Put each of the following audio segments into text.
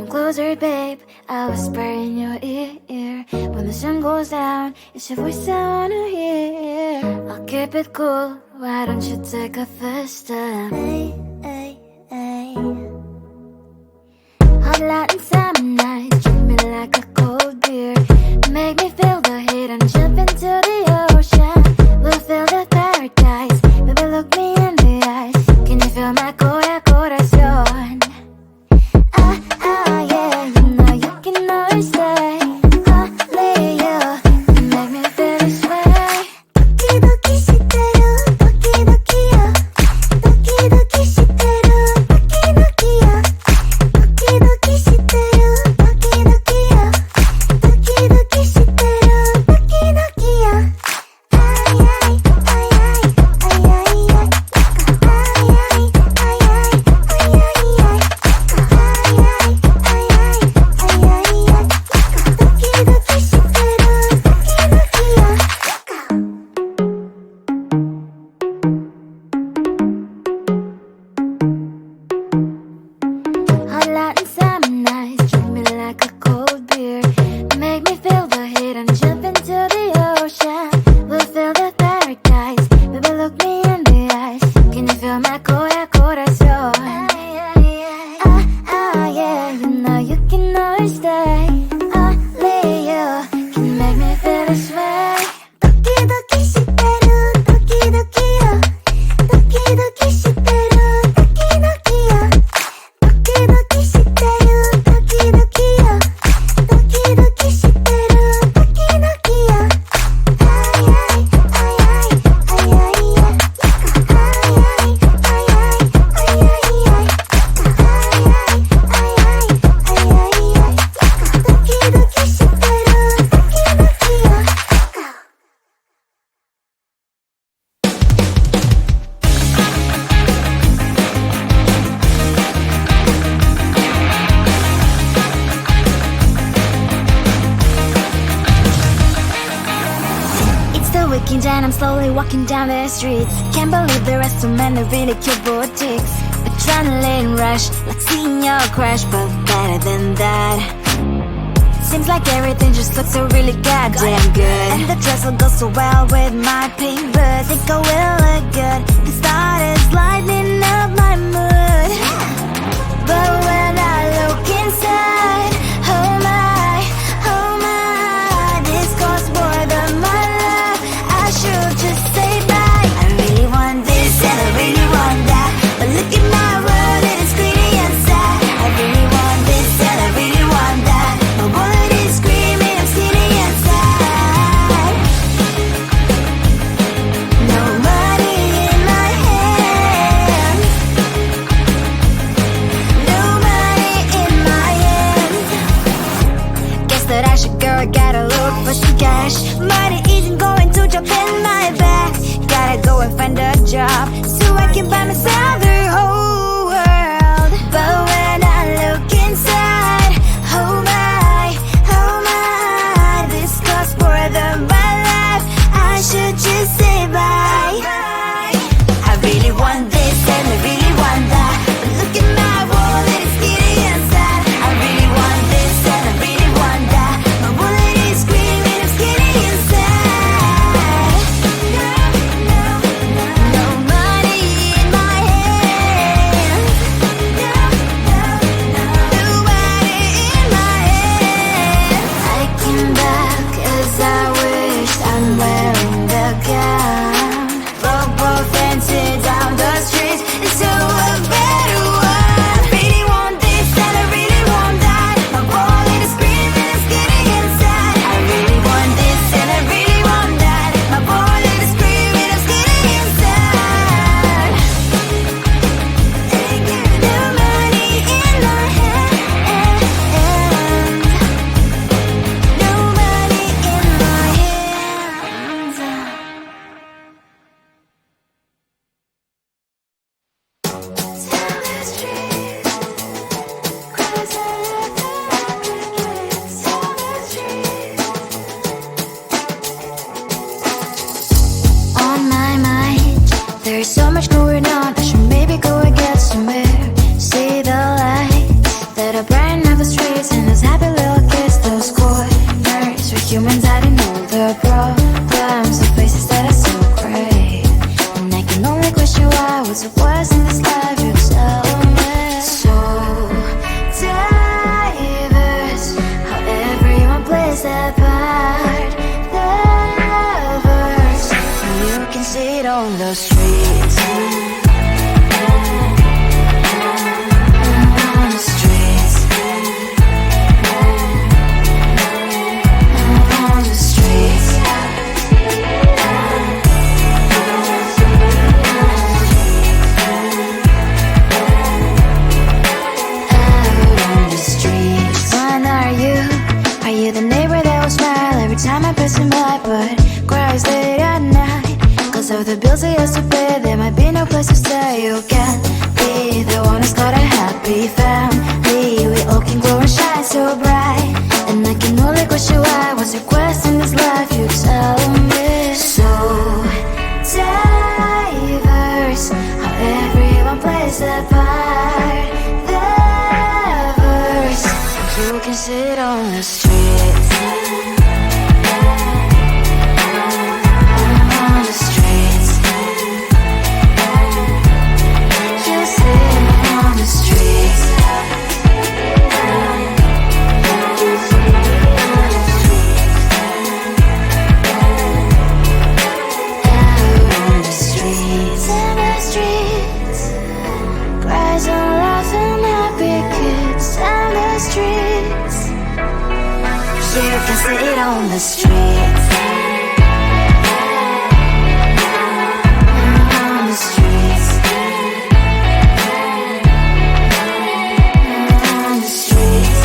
closer, babe. I'll whisper in your ear. When the sun goes down, it's your voice I wanna hear. I'll keep it cool, why don't you take a first step? Hey, hey, hey. Hot light and summer nights, treat me like a cold beer. Make me feel the heat and jump into the ocean. We'll feel the paradise, baby look me in the eyes. Can you feel my corazón? Yeah, you know you can always stay. Only you can make me feel this way. Doki doki shiteru, doki doki yo. Doki doki shiteru, doki doki yo. Doki doki shiteru, doki doki yo. Doki doki shiteru, doki doki yo. Ay ay ay ay ay ay ay. Ay ay ay ay ay ay ay. And I'm slowly walking down the streets. Can't believe there are so many really cute boutiques. Adrenaline rush, like seeing your crush, but better than that. Seems like everything just looks so really goddamn good. And the dress will go so well with my pink boots. Think I will look good. The start is lighting up my mood. But when I look inside, oh my, this costs more than my life. I should just say bye. I really want this and I really want that, but look at my world, it is pretty inside. I really want this and I really want that. My wallet is screaming, I'm sitting inside. No money in my hand. No money in my hand. Guess that I should go, gotta look for some cash. Money isn't going to jump in my back. Gotta go and find a job so I can buy myself the whole world. But when I look inside, oh my, this costs more than my life. I should just say bye. I really want this and I really want that, but look at my wallet, it's getting inside. I really want this and I really want that. My wallet is screaming, I'm getting inside. No money in my hand. No money in my hand. I came back as I wished. I'm wearing the gown. Bobo fancy down the streets into a better one. Really want this and I really want that. My wallet is screaming, it's getting inside. I really want this and I really want that. My wallet is screaming, it's getting inside. No money in my hand. No money in my hands. Down the street, crossing down the street. On my mind, there's so much going on. I should maybe go and get some air. See the lights that are bright enough to the streets. On the streets. On the streets. The neighbor that will smile every time I pass him by, but cries late at night. Cause of the bills he has to pay, there might be no place to stay. You can be the one who's got a happy family. We all can glow and shine so bright, and I can only question why. What's your quest in this life? You tell me. So diverse, how everyone plays their part. You can sit on the streets. On the streets. You sit on the streets. Out on the streets. In the streets. Cries and laughing happy kids. On the streets. You can sit on the streets. On the streets. On the streets.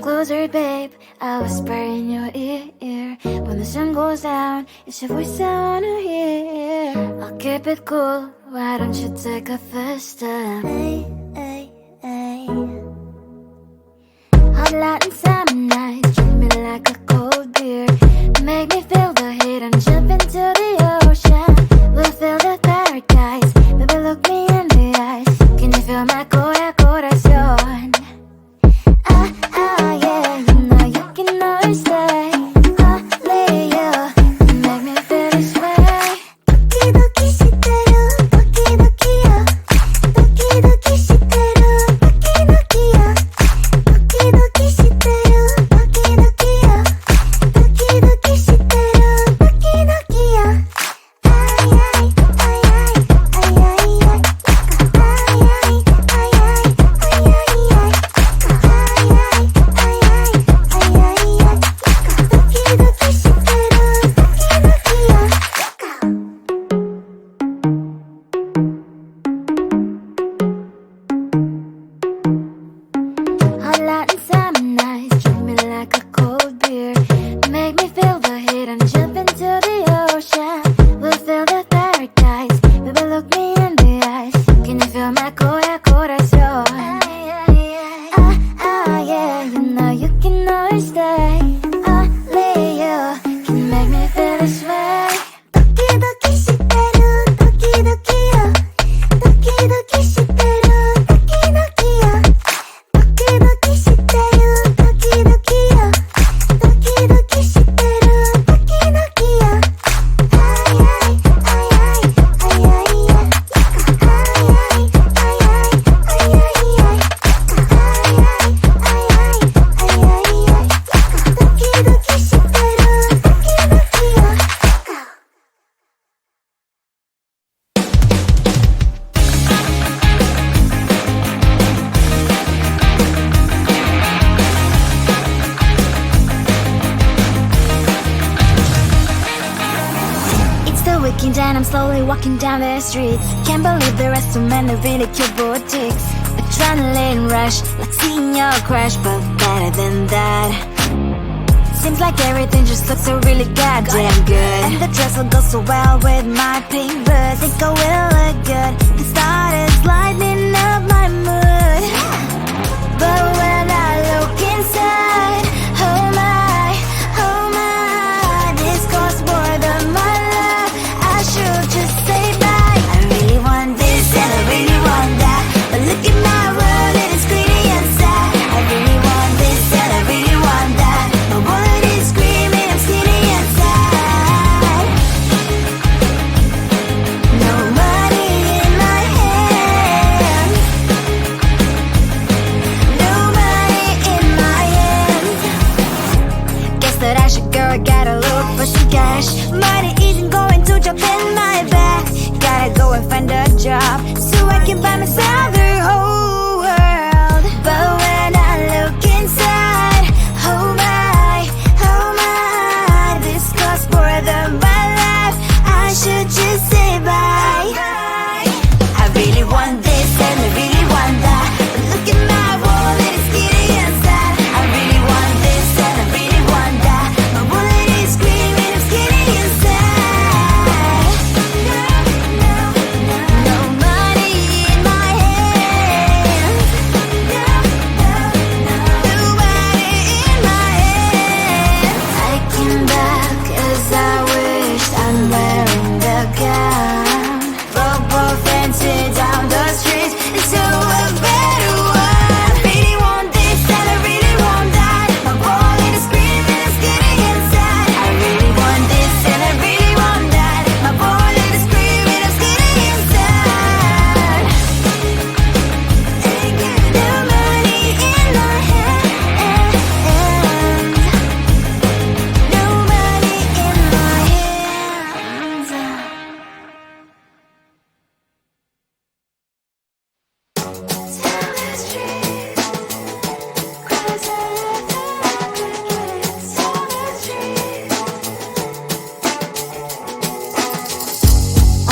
Closer, babe, I'll whisper in your ear. When the sun goes down, it's your voice I wanna hear. I'll keep it cool, why don't you take a first step? Hey, hey, hey. Hot light and summer nights, treat me like a cold beer. Make me feel the heat and jump into the ocean. We'll feel the paradise, baby look me in the eyes. Can you feel my corazón? Yeah, you know you can always stay. Only you can make me feel this way. Doki doki shiteru, doki doki yo. Doki doki shiteru, doki doki yo. Doki doki shiteru, doki doki yo. Doki doki shiteru, doki doki yo. Ay ay ay ay ay ay ay. Ay ay ay ay ay ay. Hot light and summer nights, treat me like a cold beer. Make me feel the heat and jump into the ocean. We'll feel the paradise, baby look me in the eyes. Can you feel my corazón? Yeah, you know you can always stay. Only you can make me feel this way. Doki doki shiteru, doki doki yo. Doki doki shiteru, doki doki yo. Doki doki shiteru, doki doki yo. Doki doki shiteru, doki doki yo. Ay ay ay ay ay ay ay. Ay ay ay ay ay ay ay. And I'm slowly walking down the streets. Can't believe there are so many really cute boutiques. Adrenaline rush, like seeing your crush, but better than that. Seems like everything just looks so really goddamn good. And the dress will go so well with my pink boots. Think I will look good. The start is lighting up my mood. But when I look inside, oh job so I can buy myself the whole world. But when I look inside, oh my, this costs more than my life. I should just say bye. I really want this and I really want that, but look at my wallet, it's skinny inside. I really want this and I really want that, my wallet is screaming, I'm skinny inside. No money in my hands, no money in my hands. I came back as I wished, I'm wearing the gown. Robo fancy down the streets into a better one. I really want this and I really want that, my wallet is screaming, it's getting inside. I really want this and I really want that, my wallet is screaming, it's getting inside. No money in my hands, no money in my hands.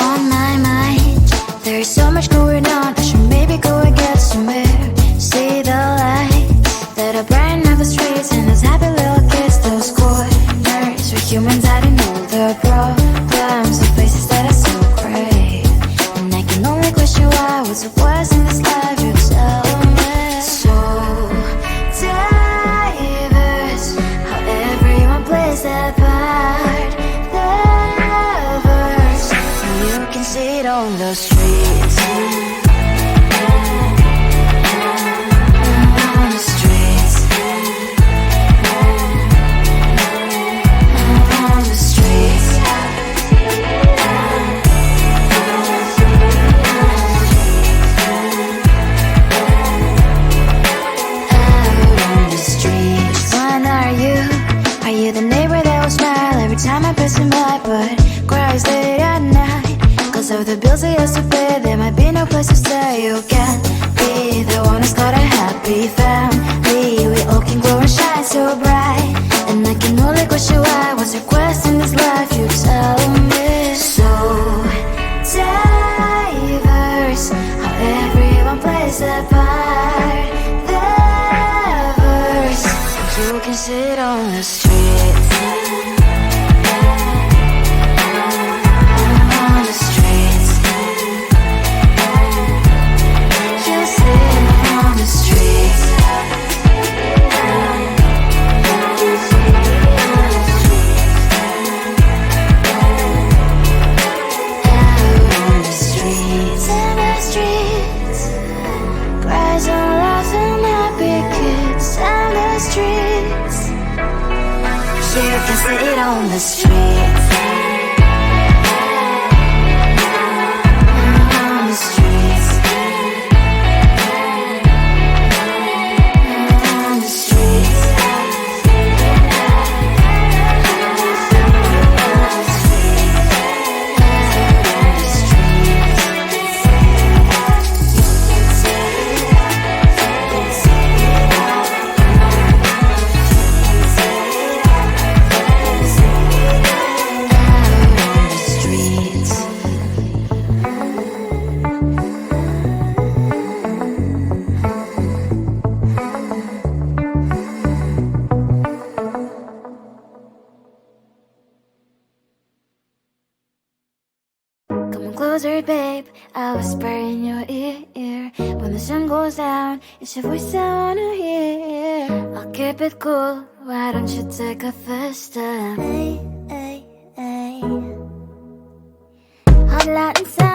On my mind, there's so much going on. I should maybe go and get somewhere. See the lights that are brighten up the streets, and those happy little kids, those corners where humans hiding all their problems, the faces that are so gray. And I can only question why, what's the worst in this life, you tell me. So diverse, how everyone plays their part. Lovers, you can see it on the streets. On the streets. On the streets. Out on the streets. When are you? Are you the neighbor that will smile every time I pass him by, but cries late at night? Cause of the bills he has to pay, there might be no place to stay. You can be the one who's got a happy family. We all can glow and shine so bright, and I can only question why, what's your quest in this life, you tell me. So diverse, how everyone plays their part. Lovers, you can sit on the streets. On the streets. You sit on the streets. Out on the streets. In the streets. Cries and laughing happy kids. In the streets. You can sit on the streets. On the streets. On the streets. Closer, babe, I'll whisper in your ear. When the sun goes down, it's your voice I wanna hear. I'll keep it cool, why don't you take a first step? Hey, hey, hey. Hot light inside.